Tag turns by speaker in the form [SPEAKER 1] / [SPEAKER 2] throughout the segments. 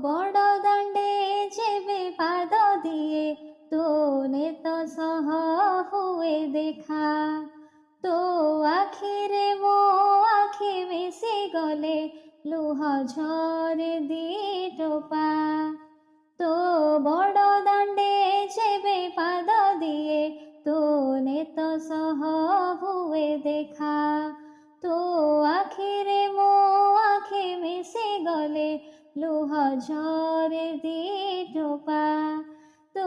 [SPEAKER 1] ବଡ଼ ଦାଣ୍ଡେ ଯେବେ ପାଦ ଦିଏ ତୋ ନେତ ସହ ହୁଏ ଦେଖା। ତୋ ଆଖିରେ ମୋ ଆଖି ମିଶି ଗଲେ ଲୁହ ଝରେ ଦି ଟୋପା। ତୋ ବଡ଼ ଦାଣ୍ଡେ ଯେବେ ପାଦ ଦିଏ ତୋ ନେତ ସହ ହୁଏ ଦେଖା। ତୋ ଆଖିରେ ମୋ ଆଖି ମିଶି ଗଲେ ଲୁହ ଝରେ ଦି ଟୋପା। ତୁ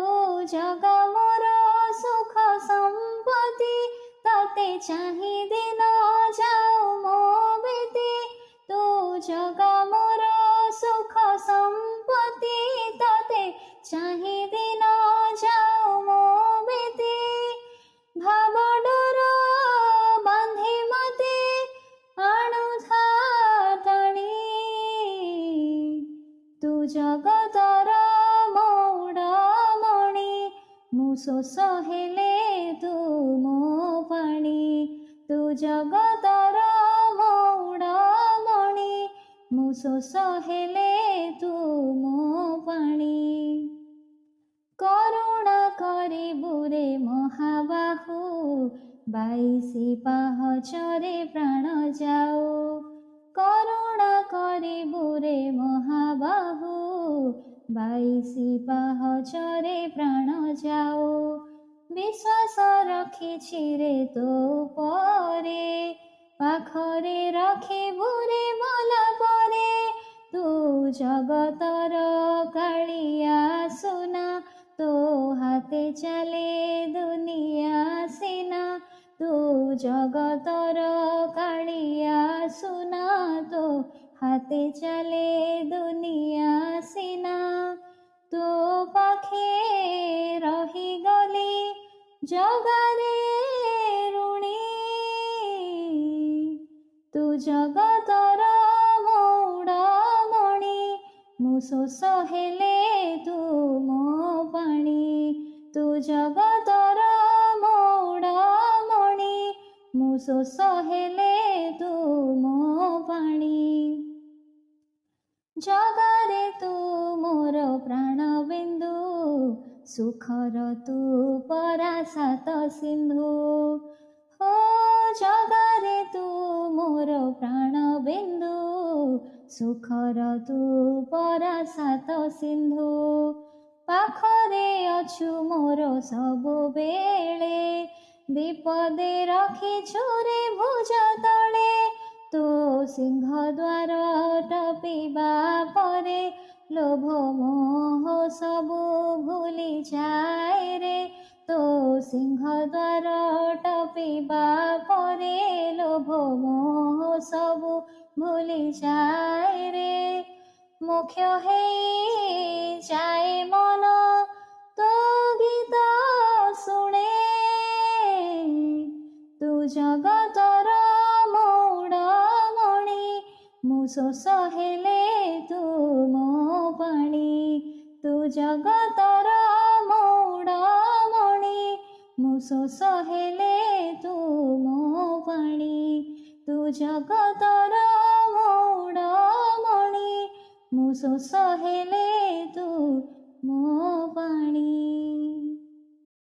[SPEAKER 1] ଜଗ ମୋର ସୁଖ ସମ୍ପତ୍ତି ତତେ ଚାହିଁ ଦିନ ଯାଉ ମୋ ବିତି। ତୁ ଜଗ ମୋର ସୁଖ ସମ୍ପତ୍ତି ତତେ ଚାହିଁ ଦିନ ଯାଉ ମୋ ବିତି। ଭାବ ଡୋର ବାନ୍ଧି ମତେ ଆଣୁଥା ଟାଣି। ତୁ ଜଗତର ମଉଡ଼ମଣି ମୁଁ ଶୋଷ ହେଲେ ତୁ ମୋ ପାଣି। ତୁ ଜଗତର ମଉଡ଼ମଣି ମୁଁ ଶୋଷ ହେଲେ ତୁ ମୋ ପାଣି। କରୁଣା କରିବୁ ରେ ମହାବାହୁ 22 ପାହାଚରେ ପ୍ରାଣ ଯାଉ। କରୁଣା କରିବୁ ରେ ମହାବାହୁ 22 ପାହାଚରେ ପ୍ରାଣ ଯାଉ। ବିଶ୍ୱାସ ରଖିଛି ରେ ତୋ ପରେ ପାଖରେ ରଖିବୁ ରେ ମଲା ପରେ। ତୁ ଜଗତର କାଳିଆ ସୁନା ତୋ ହାତେ ଚାଲେ ଦୁନିଆ ସିନା। ତୁ ଜଗତର କାଳିଆ ସୁନା ତୋ ହାତେ ଚାଲେ ଦୁନିଆ ସିନା। ତୋ ପାଖେ ରହିଗଲି ଜଗାରେ ଋଣୀ। ତୁ ଜଗତର ମଉଡ଼ମଣି ମୁଁ ଶୋଷ ହେଲେ ତୁ ମୋ ପାଣି। ତୁ ଜଗତର ମଉଡ଼ମଣି ମୁଁ ଶୋଷ ହେଲେ ତୁ ମୋ ପାଣି। ଜଗାରେ ତୁ ମୋର ପ୍ରାଣ ବିନ୍ଦୁ ସୁଖର ତୁ ପରା ସାତ ସିନ୍ଧୁ। ଓ ଜଗାରେ ତୁ ମୋର ପ୍ରାଣ ବିନ୍ଦୁ ସୁଖର ତୁ ପରା ସାତ ସିନ୍ଧୁ। ପାଖରେ ଅଛୁ ମୋର ସବୁବେଳେ ବିପଦେ ରଖିଛୁ ରେ ଭୁଜ ତଳେ। ତୋ ସିଂହ ଦ୍ୱାର ଟପିବା ପରେ ଲୋଭ ମୋହ ସବୁ ଭୁଲି ଯାଏ ରେ। ତୋ ସିଂହ ଦ୍ୱାର ଟପିବା ପରେ ଲୋଭ ମୋହ ସବୁ ଭୁଲି ଯାଏ ରେ। ମୁଖ୍ୟ ହେଇ ଯାଏ ମନ ତୋ ଗୀତ ଶୁଣେ। ତୁ ଜଗତର ମଉଡ଼ମଣି ମୁଁ ଶୋଷ ହେଲେ ତୁ ମୋ ପାଣି। ତୁ ଜଗତର ମଉଡ଼ମଣି ମୁଁ ଶୋଷ ହେଲେ ତୁ ମୋ ପାଣି। ତୁ ଜଗତର ମଉଡ଼ମଣି ମୁଁ ଶୋଷ ହେଲେ ତୁ ମୋ ପାଣି।